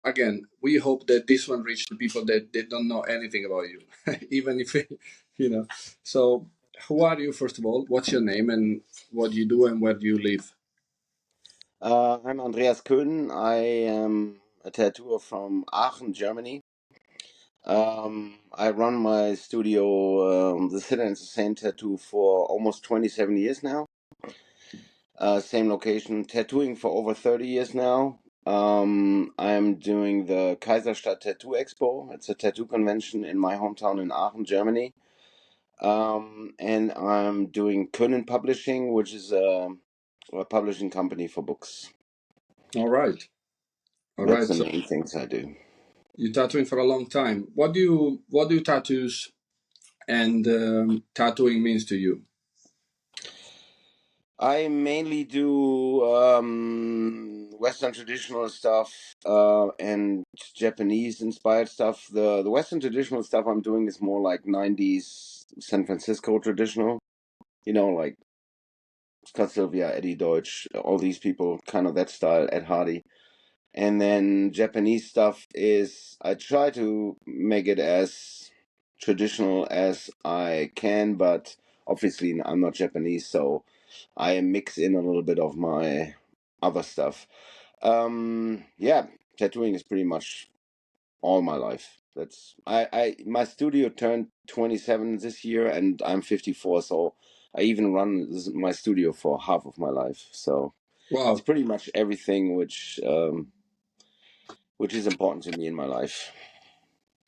again, we hope that this one reach the people that they don't know anything about you, even if you know. So, who are you first of all? What's your name and what do you do and where do you live? I'm Andreas Coenen. I am a tattooer from Aachen, Germany. I run my studio, the Sit and Sustain Tattoo, for almost 27 years now. Same location, tattooing for over 30 years now. I'm doing the Kaiserstadt Tattoo Expo. It's a tattoo convention in my hometown in Aachen, Germany. And I'm doing Coenen Publishing, which is a publishing company for books. All right, all That's right. the So main things I do. you're tattooing for a long time. What do tattoos and tattooing means to you? I mainly do Western traditional stuff and Japanese inspired stuff. The Western traditional stuff I'm doing is more like 90s San Francisco traditional. Like Scott Sylvia, Eddie Deutsch, all these people, kind of that style, Ed Hardy. And then Japanese stuff is I try to make it as traditional as I can, but obviously I'm not Japanese, so I mix in a little bit of my other stuff. Yeah, tattooing is pretty much all my life. That's I my studio turned 27 this year, and I'm 54, so I even run my studio for half of my life. So it's Wow. pretty much everything which is important to me in my life.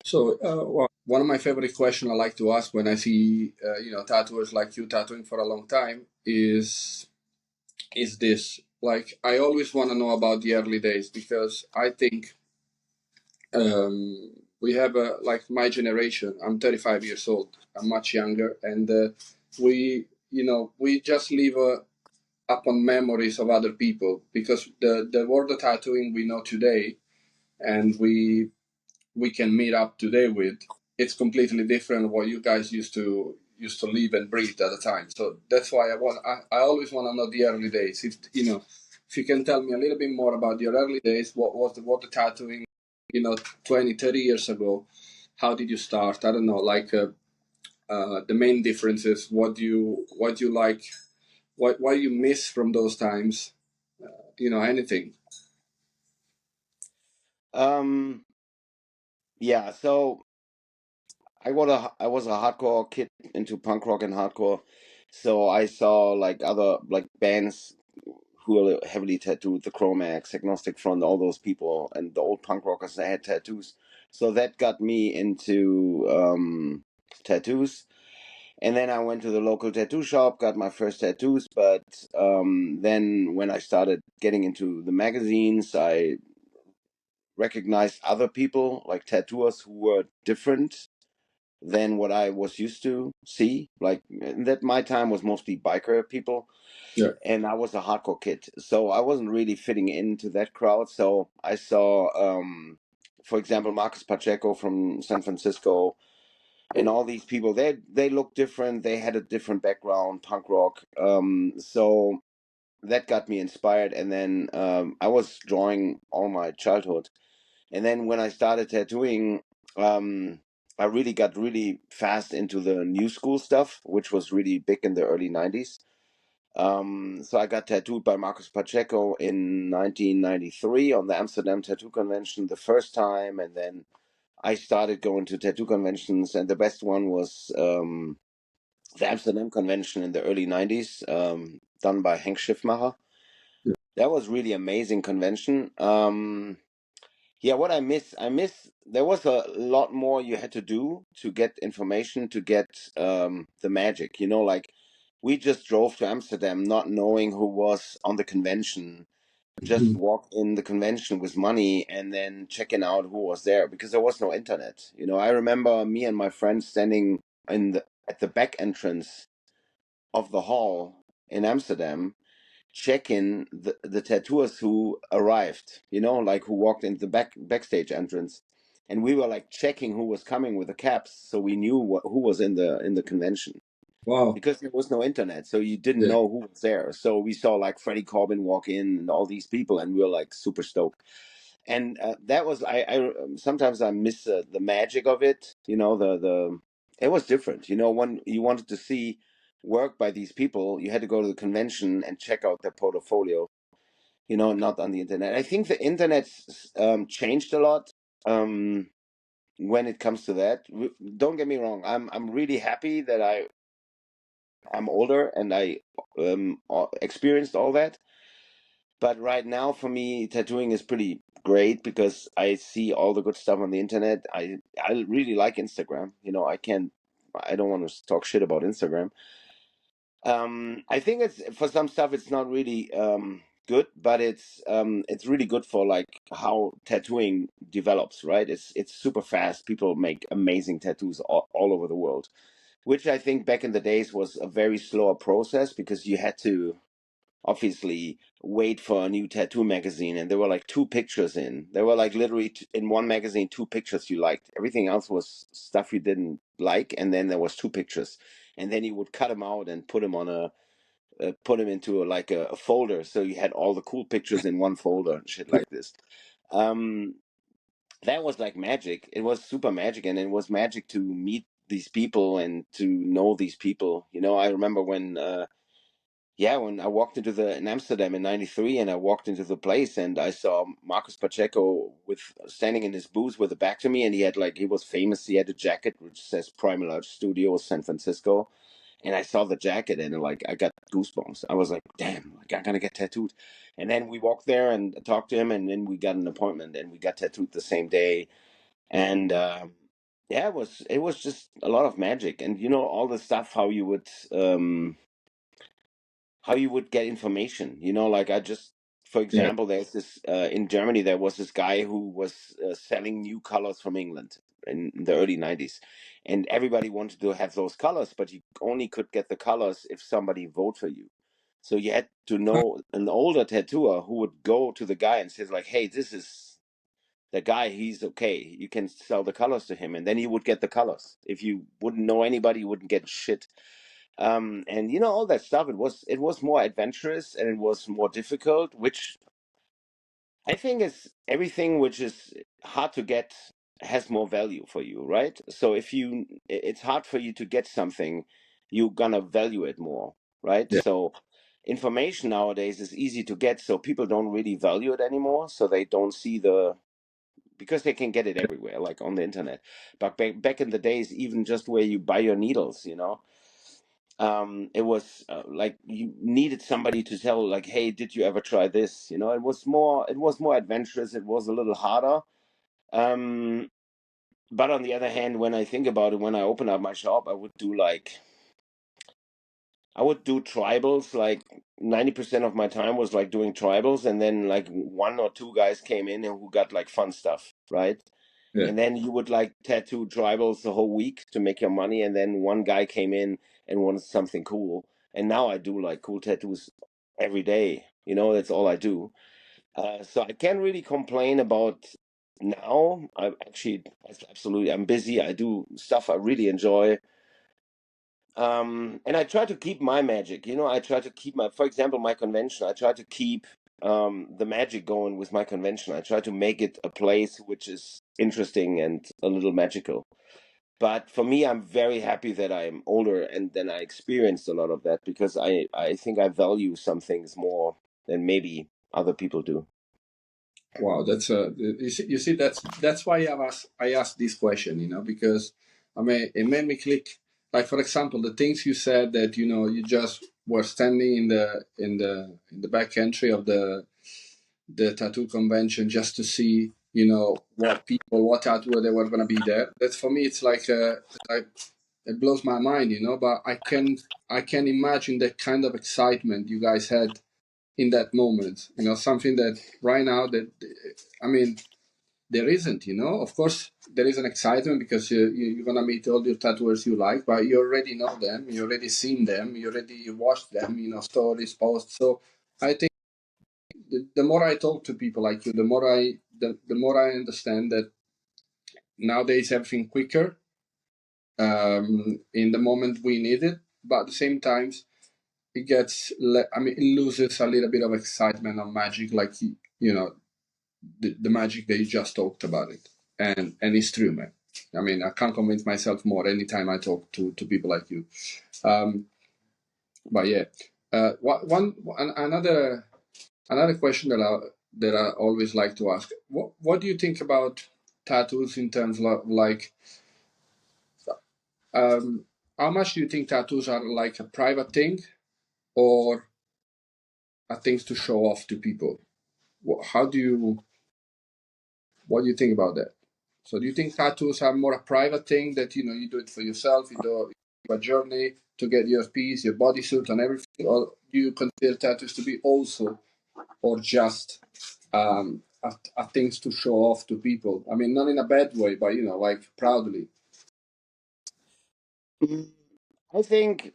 So, well, one of my favorite questions I like to ask when I see, tattooers like you tattooing for a long time is this. Like, I always want to know about the early days because I think we have like my generation. I'm 35 years old. I'm much younger, and we just live upon memories of other people because the world of tattooing we know today and we can meet up today with, it's completely different what you guys used to live and breathe at the time. So that's why I always want to know the early days. If you can tell me a little bit more about your early days, what the tattooing, 20, 30 years ago, how did you start? I don't know, like the main differences, what you like, what you miss from those times, anything. Um, yeah, so I was a hardcore kid into punk rock and hardcore, so I saw like other like bands who are heavily tattooed, the Chromax, Agnostic Front, all those people, and the old punk rockers that had tattoos. So that got me into tattoos. And then I went to the local tattoo shop, got my first tattoos. But then when I started getting into the magazines, I recognized other people, like tattooers, who were different than what I was used to see. Like that, my time was mostly biker people, Yeah. and I was a hardcore kid, so I wasn't really fitting into that crowd. So I saw, for example, Marcus Pacheco from San Francisco, and all these people. They looked different. They had a different background, punk rock. So that got me inspired, and then I was drawing all my childhood, and then when I started tattooing, I really got really fast into the new school stuff, which was really big in the early 90s. So I got tattooed by Marcus Pacheco in 1993 on the Amsterdam Tattoo Convention the first time, and then I started going to tattoo conventions, and the best one was the Amsterdam Convention in the early 90s, done by Henk Schiffmacher. That was really amazing convention. Yeah, what I miss there was a lot more you had to do to get information, to get the magic. Like we just drove to Amsterdam not knowing who was on the convention, just Mhm. walked in the convention with money and then checking out who was there because there was no internet. I remember me and my friends standing at the back entrance of the hall in Amsterdam, checking the tattooers who arrived, like who walked in the backstage entrance. And we were like checking who was coming with the caps, so we knew who was in the convention Wow. because there was no internet, so you didn't Yeah. know who was there. So we saw like Freddie Corbin walk in and all these people, and we were like super stoked. And that was I sometimes I miss the magic of it. You know, the it was different. You know, when you wanted to see work by these people, you had to go to the convention and check out their portfolio. You know, not on the internet. I think the internet changed a lot when it comes to that. Don't get me wrong. I'm really happy that I'm older and I experienced all that. But right now, for me, tattooing is pretty great because I see all the good stuff on the internet. I really like Instagram. You know, I don't want to talk shit about Instagram. I think it's for some stuff it's not really good, but it's really good for like how tattooing develops, right? It's super fast. People make amazing tattoos all over the world, which I think back in the days was a very slower process because you had to obviously wait for a new tattoo magazine, and there were like two pictures in there were like literally in one magazine two pictures you liked. Everything else was stuff you didn't like, and then there was two pictures, and then you would cut them out and put them on a put them into like a folder, so you had all the cool pictures in one folder and shit like this. um that was like magic. It was super magic, and it was magic to meet these people and to know these people. You know, I remember when yeah, when I walked into the in Amsterdam in '93, and I walked into the place, and I saw Marcus Pacheco with standing in his booth with a back to me, and he had like he was famous. He had a jacket which says Primal Art Studios San Francisco, and I saw the jacket, and like I got goosebumps. I was like, damn, like I'm gonna get tattooed. And then we walked there and talked to him, and then we got an appointment, and we got tattooed the same day. And yeah, it was just a lot of magic, and you know all the stuff how you would get information. You know, like I just, for Yeah. example, there's this in Germany. There was this guy who was selling new colors from England in the early '90s, and everybody wanted to have those colors, but you only could get the colors if somebody vote for you. So you had to know an older tattooer who would go to the guy and says like, "Hey, this is the guy. He's okay. You can sell the colors to him," and then he would get the colors. If you wouldn't know anybody, you wouldn't get shit. And you know all that stuff. It was more adventurous and it was more difficult, which I think is everything which is hard to get has more value for you, right? So if it's hard for you to get something, you're gonna value it more, right? Yeah. So information nowadays is easy to get, so people don't really value it anymore, so they don't see the because they can get it everywhere, like on the internet. But back in the days, even just where you buy your needles, you know, it was like you needed somebody to tell like, hey, did you ever try this? You know, it was more adventurous. It was a little harder. um but on the other hand, when I think about it, when I open up my shop, I would do tribals. Like 90% of my time was like doing tribals, and then like one or two guys came in and who got like fun stuff, right? Yeah. And then you would like tattoo tribals the whole week to make your money, and then one guy came in and wanted something cool. And now I do like cool tattoos every day. You know, that's all I do. So I can't really complain about now. Absolutely, I'm busy. I do stuff I really enjoy. And I try to keep my magic. You know, I try to keep for example, my convention. I try to keep the magic going with my convention. I try to make it a place which is interesting and a little magical. But for me, I'm very happy that I'm older and then I experienced a lot of that because I think I value some things more than maybe other people do. Wow, that's you see that's why I asked this question, because I mean it made me click. Like for example, the things you said that you just were standing in the back entry of the tattoo convention just to see what tattoo they were gonna be there. That's for me. It's like it blows my mind, But I can imagine the kind of excitement you guys had in that moment. Something that right now that I mean there isn't. Of course there is an excitement because you're gonna meet all your tattooers you like, but you already know them, you already seen them, you already watched them, stories, posts. So I think the more I talk to people like you, the more I understand that nowadays everything quicker, in the moment we need it, but at the same time it loses a little bit of excitement and magic, like the magic that you just talked about it, and it's true, man. I mean, I can't convince myself more anytime I talk to people like you. Um, but yeah, another question that I always like to ask: what do you think about tattoos in terms of like, um, how much do you think tattoos are like a private thing or are things to show off to people? How do you what do you think about that? So do you think tattoos are more a private thing that you do it for yourself, you do a journey to get your piece, your bodysuit, and everything, or do you consider tattoos to be also or just a things to show off to people? I mean, not in a bad way, but like proudly. Mm, I think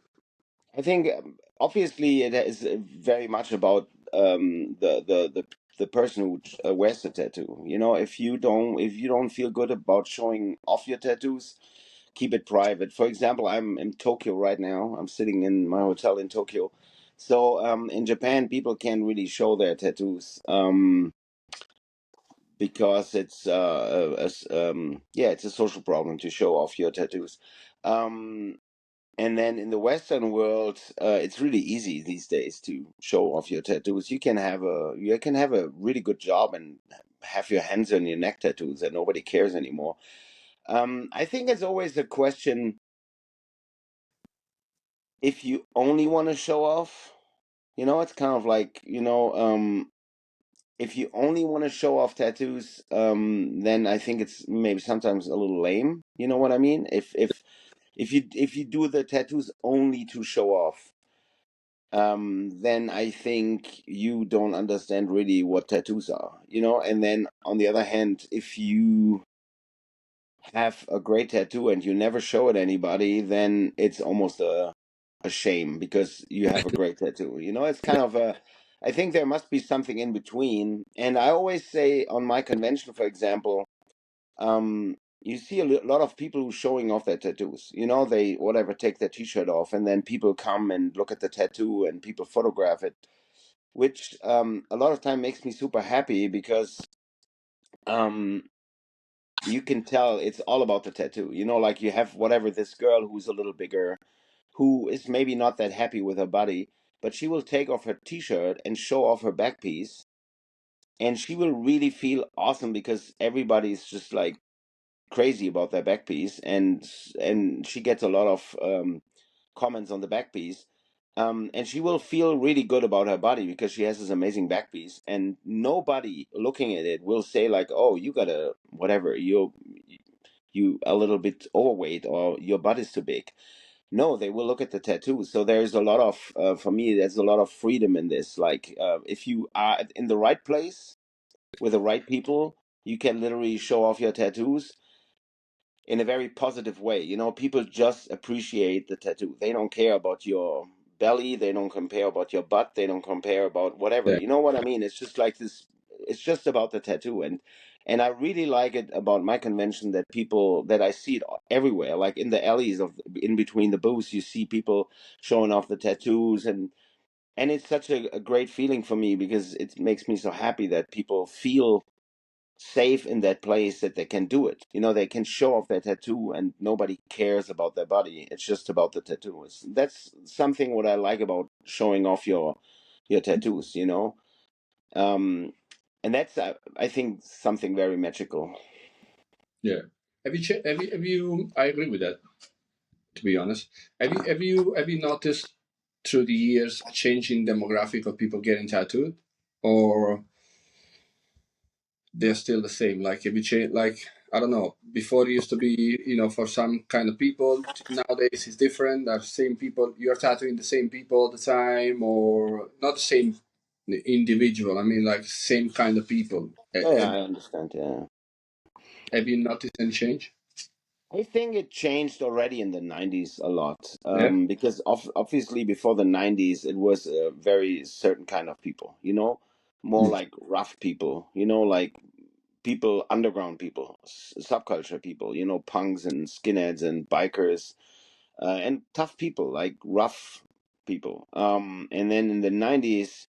obviously it is very much about the person who wears the tattoo. If you don't feel good about showing off your tattoos, keep it private. For example, I'm in Tokyo right now. I'm sitting in my hotel in Tokyo. So in Japan, people can't really show their tattoos because it's yeah, it's a social problem to show off your tattoos. Um, and then in the Western world, it's really easy these days to show off your tattoos. You can have a really good job and have your hands on your neck tattoos, and nobody cares anymore. I think it's always a question if you only want to show off. It's kind of like if you only want to show off tattoos, then I think it's maybe sometimes a little lame. You know what I mean? If you do the tattoos only to show off, then I think you don't understand really what tattoos are. And then on the other hand, if you have a great tattoo and you never show it anybody, then it's almost a shame because you have a great tattoo. It's kind of I think there must be something in between. And I always say on my convention, for example, you see a lot of people who showing off their tattoos. They whatever take their t-shirt off, and then people come and look at the tattoo, and people photograph it, which a lot of time makes me super happy because um, you can tell it's all about the tattoo. Like you have whatever this girl who's a little bigger, who is maybe not that happy with her body, but she will take off her t-shirt and show off her back piece, and she will really feel awesome because everybody's just like crazy about their back piece, and she gets a lot of comments on the back piece. And she will feel really good about her body because she has this amazing back piece, and nobody looking at it will say like, "Oh, you got a whatever, you a little bit overweight or your butt is too big." No, they will look at the tattoo. So there's a lot of, for me, there's a lot of freedom in this. Like, if you are in the right place with the right people, you can literally show off your tattoos in a very positive way. People just appreciate the tattoo. They don't care about your belly. They don't compare about your butt. They don't compare about whatever. Yeah, You know what I mean? It's just like this. It's just about the tattoo, and I really like it about my convention that I see it everywhere, like in the alleys of in between the booths. You see people showing off the tattoos, and it's such a great feeling for me because it makes me so happy that people feel safe in that place that they can do it. They can show off their tattoo and nobody cares about their body. It's just about the tattoo. That's something what I like about showing off your tattoos. Um, and that's I think something very magical. yeah. Have you? I agree with that. To be honest, have you noticed through the years a change in demographic of people getting tattooed, or they're still the same? Like if you change, like I don't know, before it used to be, for some kind of people. Nowadays it's different. Are same people. You're tattooing the same people all the time, or not the same individual. I mean, like same kind of people. Yeah, yeah, I understand. Yeah. Have you noticed any change? I think it changed already in the 90s a lot. Yeah. Because obviously before the 90s, it was a very certain kind of people, more Mm. like rough people, like people, underground people, subculture people, punks and skinheads and bikers, and tough people, like rough people. And then in the 90s,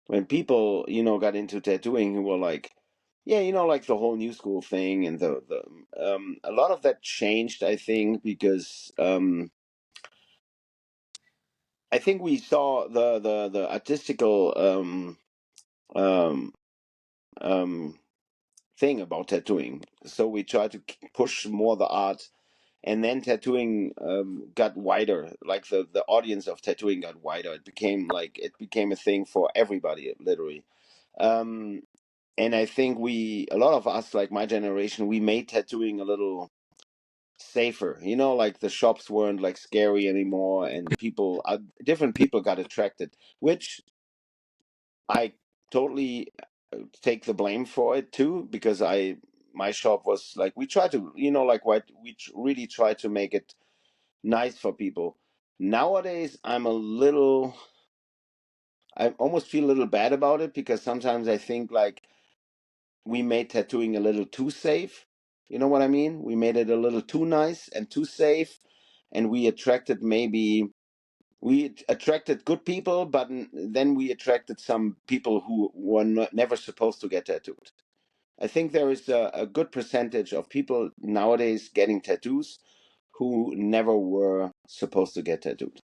when people, got into tattooing, who were like yeah, like the whole new school thing and the a lot of that changed, I think, because I think we saw the artistical um um thing about tattooing. So we tried to push more the art, and then tattooing got wider. Like the audience of tattooing got wider. It became a thing for everybody, literally. Um, and I think a lot of us, like my generation, we made tattooing a little safer. Like the shops weren't like scary anymore, and different people got attracted, which I totally take the blame for it too, because my shop was like, we try to, like what really try to make it nice for people. Nowadays, I almost feel a little bad about it, because sometimes I think like we made tattooing a little too safe. You know what I mean? We made it a little too nice and too safe, and we attracted good people, but then we attracted some people who were never supposed to get tattooed. I think there is a good percentage of people nowadays getting tattoos who never were supposed to get tattooed.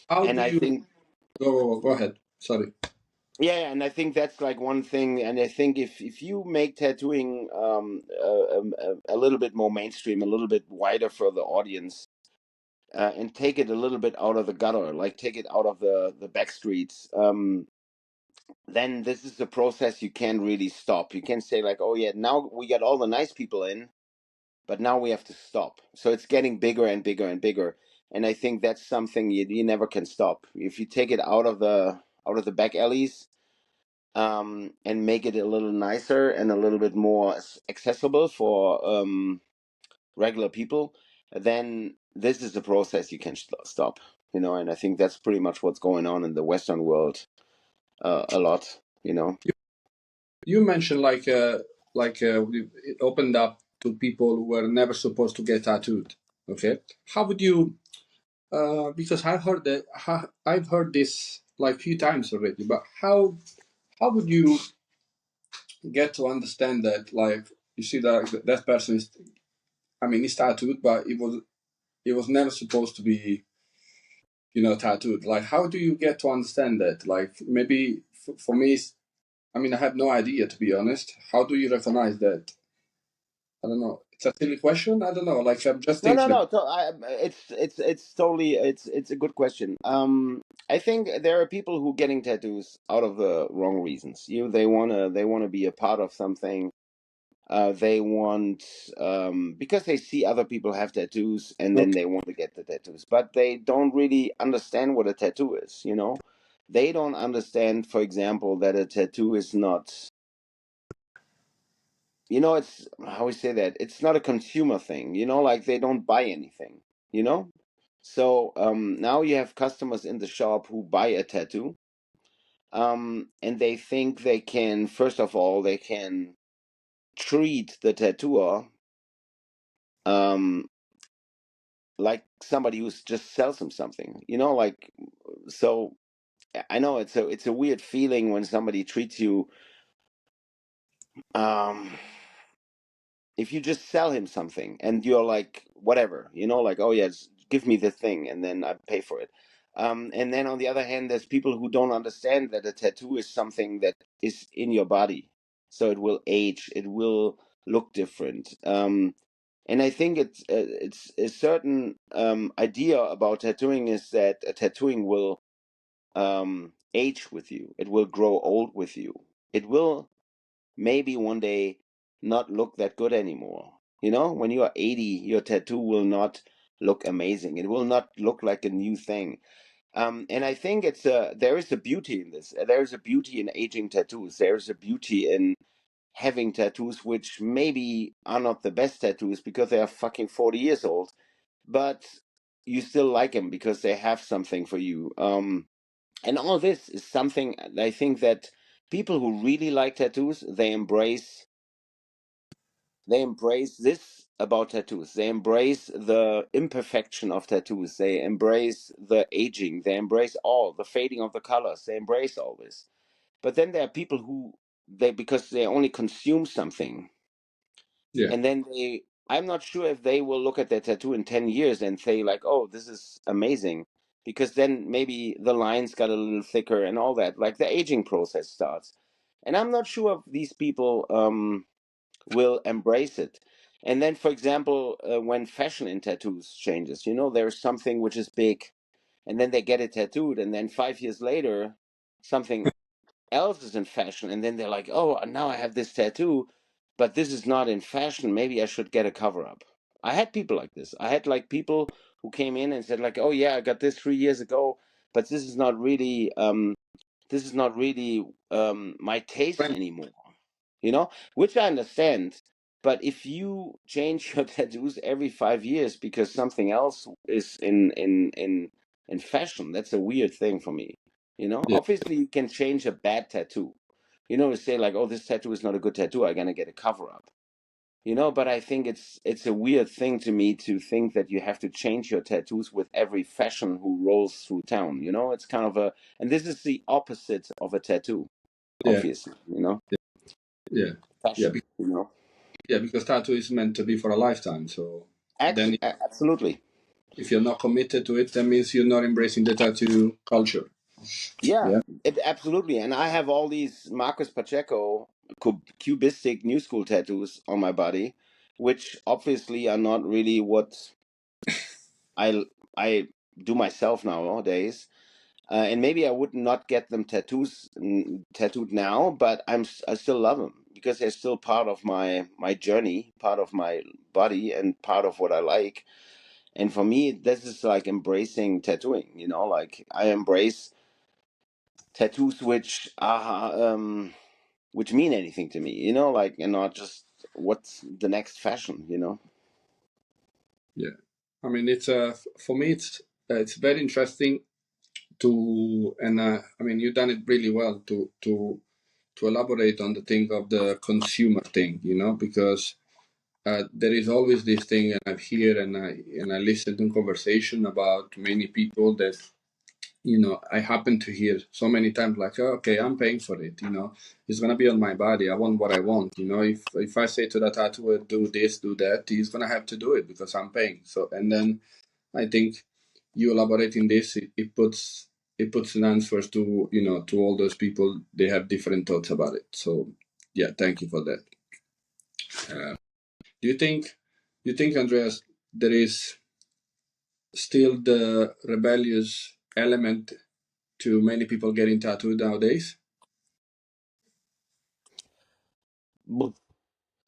How And do I you think, go ahead? Sorry. yeah, and I think that's like one thing. And I think if you make tattooing a little bit more mainstream, a little bit wider for the audience, and take it a little bit out of the gutter, like take it out of the back streets, then this is a process you can't really stop. You can't say like, oh yeah, now we got all the nice people in, but now we have to stop. So it's getting bigger and bigger and bigger. And I think that's something you never can stop. If you take it out of the back alleys, and make it a little nicer and a little bit more accessible for regular people, then this is a process you can stop. And I think that's pretty much what's going on in the Western world, a lot. You mentioned it opened up to people who were never supposed to get tattooed. Okay, how would you? Because I've heard this like few times already. But how would you get to understand that? Like you see that person is, I mean, he's tattooed, but it was never supposed to be, tattooed. Like how do you get to understand that? Like maybe for me, I mean, I have no idea, to be honest. How do you recognize that? I don't know. It's a silly question. I don't know. Like I'm just No, no, thinking. no. It's totally it's a good question. I think there are people who getting tattoos out of the wrong reasons. They wanna be a part of something. They want, because they see other people have tattoos, and then Okay. they want to get the tattoos, but they don't really understand what a tattoo is. They don't understand, for example, that a tattoo is not. It's how we say that. It's not a consumer thing. Like they don't buy anything. You know. So now you have customers in the shop who buy a tattoo, and they think they can. First of all, they can treat the tattooer, um, like somebody who just sells them something. Like, so I know it's a weird feeling when somebody treats you, um if you just sell him something and you're like, whatever, like, oh yes, give me the thing and then I pay for it. And then on the other hand, there's people who don't understand that a tattoo is something that is in your body, so it will age, it will look different. And I think it's a certain idea about tattooing is that a tattooing will age with you, it will grow old with you, it will maybe one day not look that good anymore. When you are 80, your tattoo will not look amazing. It will not look like a new thing. And I think there is a beauty in this. There is a beauty in aging tattoos. There is a beauty in having tattoos which maybe are not the best tattoos because they are fucking 40 years old, but you still like them because they have something for you. And all this is something I think that people who really like tattoos, they embrace this about tattoos. They embrace the imperfection of tattoos. They embrace the aging. They embrace all the fading of the colors. They embrace all this. But then there are people who because they only consume something, Yeah. and then I'm not sure if they will look at their tattoo in 10 years and say like, oh, this is amazing, because then maybe the lines got a little thicker and all that, like the aging process starts. And I'm not sure if these people will embrace it. And then, for example, when fashion in tattoos changes, there's something which is big, and then they get it tattooed, and then 5 years later, something else is in fashion, and then they're like, oh, now I have this tattoo, but this is not in fashion. Maybe I should get a cover up. I had people like this. I had like people who came in and said like, oh yeah, I got this 3 years ago, but this is not really my taste Friend. anymore, which I understand. But if you change your tattoos every 5 years because something else is in fashion, that's a weird thing for me. Yeah. Obviously you can change a bad tattoo. To say like, oh, this tattoo is not a good tattoo, I'm gonna get a cover up. But I think it's a weird thing to me to think that you have to change your tattoos with every fashion who rolls through town. It's kind of and this is the opposite of a tattoo, Yeah. obviously. Yeah. Yeah. Fashion. Yeah. Because tattoo is meant to be for a lifetime. So then, Absolutely. if you're not committed to it, that means you're not embracing the tattoo culture. Yeah, Yeah. absolutely. And I have all these Marcus Pacheco cubistic new school tattoos on my body, which obviously are not really what I do myself nowadays. And maybe I would not get them tattooed now, but I still love them because they're still part of my journey, part of my body, and part of what I like. And for me, this is like embracing tattooing. Like I embrace tattoos which mean anything to me, like, and not just what's the next fashion. Yeah. I mean, it's for me, it's very interesting to, and I mean, you've done it really well to elaborate on the thing of the consumer thing, because there is always this thing, and I hear and I listen to conversation about many people that I happen to hear so many times like, oh, okay, I'm paying for it, it's gonna be on my body. I want what I want, if I say to the tattooer, do this, do that, he's gonna have to do it because I'm paying. So, and then I think you elaborating this, it puts an answer to to all those people. They have different thoughts about it. So yeah, thank you for that. uh, do you think, Andreas, there is still the rebellious element to many people getting tattooed nowadays? But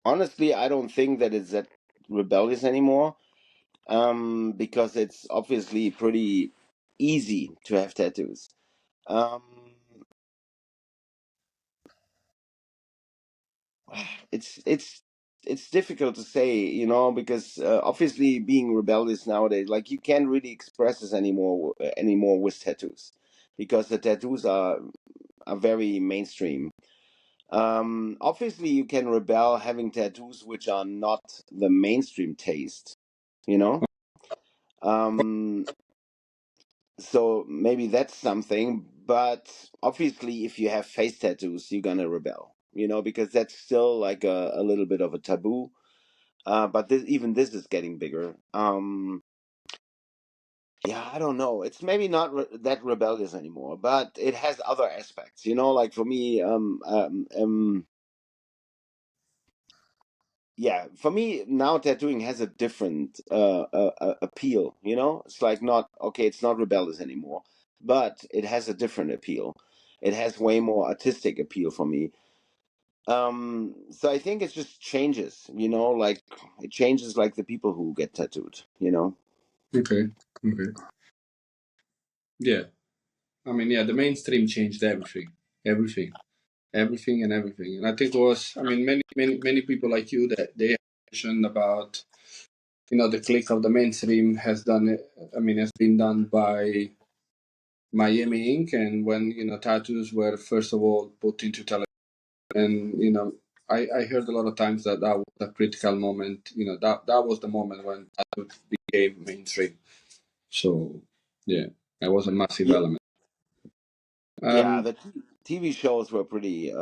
honestly, I don't think that it's that rebellious anymore, because it's obviously pretty easy to have tattoos. Um, it's it's difficult to say, because obviously being rebellious nowadays, like you can't really express this anymore with tattoos, because the tattoos are very mainstream. Obviously you can rebel having tattoos which are not the mainstream taste, you know. Um, so maybe that's something, but obviously if you have face tattoos, you're gonna rebel, because that's still like a little bit of a taboo. But even this is getting bigger. Yeah, I don't know. It's maybe not that rebellious anymore, but it has other aspects. Like for me, yeah, for me now tattooing has a different appeal. It's like not okay. It's not rebellious anymore, but it has a different appeal. It has way more artistic appeal for me. So I think it just changes. Like it changes like the people who get tattooed. Okay. Okay. Yeah. I mean, yeah, the mainstream changed everything, everything, everything, and everything. And I think it was, I mean, many people like you that they mentioned about, the click of the mainstream has done it. I mean, has been done by Miami Ink, and when tattoos were first of all put into television, and I heard a lot of times that was a critical moment. That was the moment when tattoos became mainstream. So yeah, that was a massive Yeah, element. yeah. Um, The TV shows were pretty.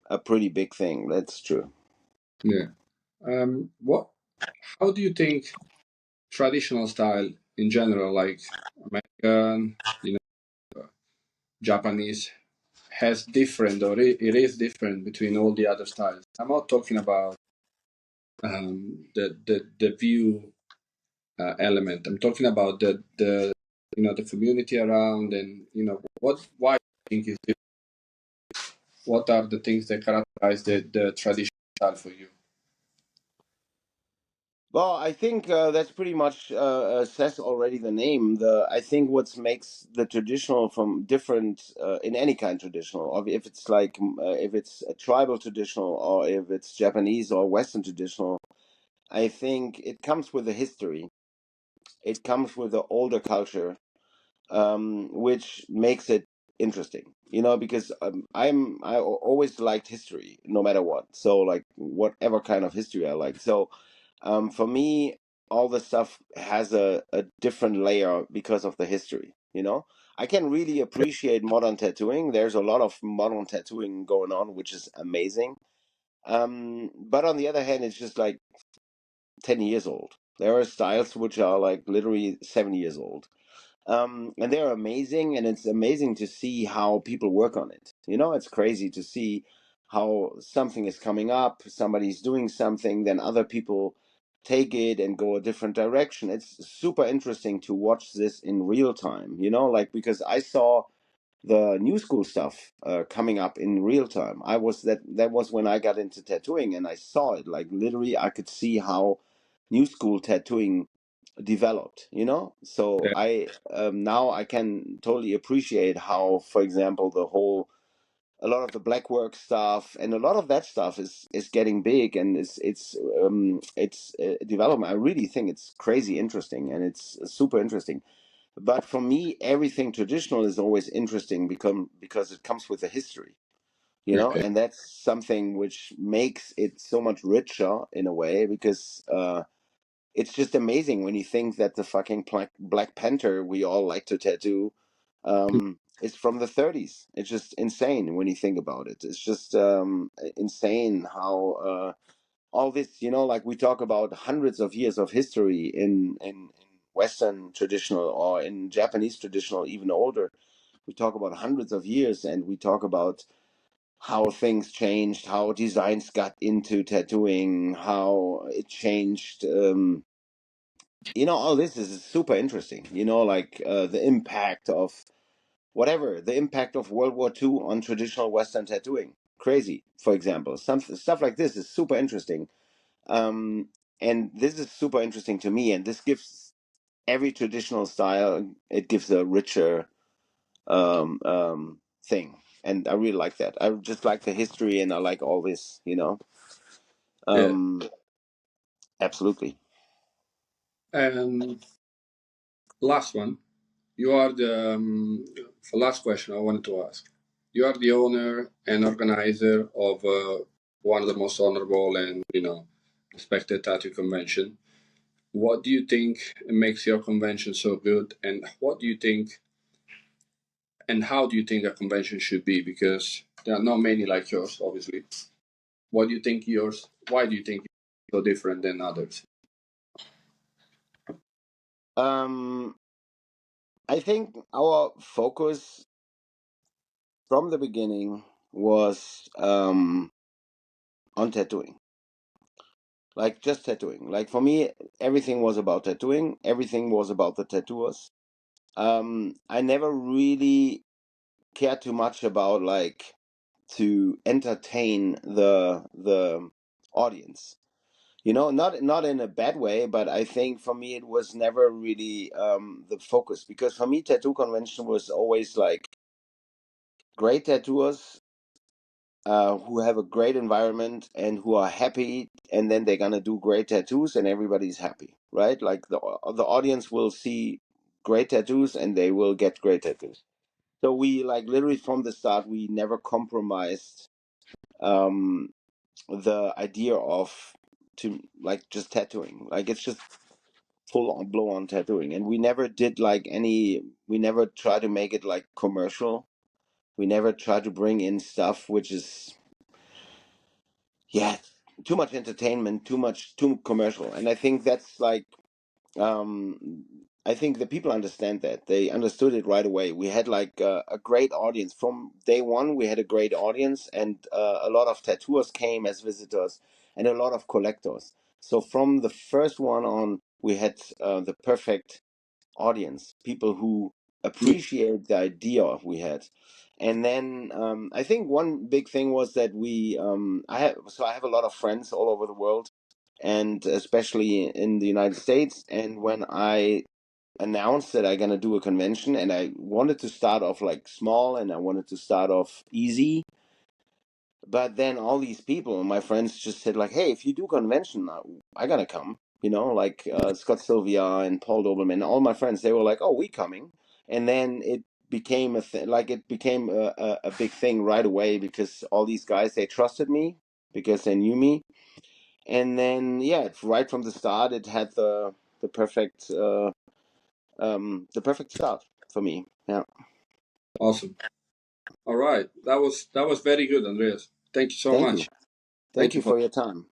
a pretty big thing. That's true. Yeah. What? How do you think traditional style in general, like American, Japanese, has different, or it is different between all the other styles? I'm not talking about the view element. I'm talking about the community around, and what why you think is this, what are the things that characterize the traditional style for you? Well, I think that's pretty much says already the name. The I think what makes the traditional from different in any kind traditional, or if it's like if it's a tribal traditional, or if it's Japanese or Western traditional, I think it comes with a history. It comes with the older culture, which makes it interesting. Because always liked history, no matter what. So like whatever kind of history I like. So for me, all the stuff has a different layer because of the history. I can really appreciate modern tattooing. There's a lot of modern tattooing going on, which is amazing. But on the other hand, it's just like 10 years old. There are styles which are like literally 7 years old, and they're amazing, and it's amazing to see how people work on it. It's crazy to see how something is coming up, somebody's doing something, then other people take it and go a different direction. It's super interesting to watch this in real time, like because I saw the new school stuff coming up in real time. That was when I got into tattooing, and I saw it like literally. I could see how new school tattooing developed. So Yeah, I now I can totally appreciate how, for example, a lot of the black work stuff and a lot of that stuff is getting big, and it's development. I really think it's crazy interesting, and it's super interesting. But for me, everything traditional is always interesting because it comes with a history, yeah, and that's something which makes it so much richer in a way, because it's just amazing when you think that the fucking Black Panther we all like to tattoo is from the 30s. It's just insane when you think about it. It's just insane how all this, like we talk about hundreds of years of history in Western traditional, or in Japanese traditional, even older. We talk about hundreds of years, and we talk about how things changed, how designs got into tattooing, how it changed. All this is super interesting. Like the impact of the impact of World War II on traditional Western tattooing. Crazy, for example. Some stuff like this is super interesting. Um, and this is super interesting to me, and this gives every traditional style, it gives a richer thing. And I really like that. I just like the history, and I like all this. yeah. Um, Absolutely. And last one, you are the for last question I wanted to ask. You are the owner and organizer of one of the most honorable and respected tattoo convention. What do you think makes your convention so good, and what do you think, and how do you think a convention should be? Because there are not many like yours, obviously. What do you think yours? Why do you think it's so different than others? Um, I think our focus from the beginning was on tattooing, like just tattooing. Like for me, everything was about tattooing. Everything was about the tattooers. I never really cared too much about like to entertain the audience. Not in a bad way, but I think for me it was never really the focus, because for me tattoo convention was always like great tattooers who have a great environment and who are happy, and then they're gonna do great tattoos, and everybody's happy, right? Like the audience will see great tattoos, and they will get great tattoos. So we like literally from the start we never compromised um, the idea of to like just tattooing. Like it's just full on blow on tattooing, and we never did like any. We never try to make it like commercial. We never try to bring in stuff which is yeah, too much entertainment, too commercial, and I think that's like, I think the people understand that. They understood it right away. We had like a great audience from day one. We had a great audience, and a lot of tattooers came as visitors, and a lot of collectors. So from the first one on, we had the perfect audience, people who Yeah. appreciate the idea we had. And then I think one big thing was that I have a lot of friends all over the world, and especially in the United States. And when I announced that I'm gonna do a convention, and I wanted to start off like small, and I wanted to start off easy, but then all these people, my friends, just said like, "Hey, if you do convention, I gotta come." You know, like Scott Sylvia and Paul Doberman, all my friends, they were like, "Oh, we coming," and then it became it became a big thing right away, because all these guys, they trusted me because they knew me, and then yeah, right from the start, it had the perfect the perfect start for me. Yeah, Awesome. All right. That was very good, Andreas. Thank you so thank you, much. thank Thank you you for for your time.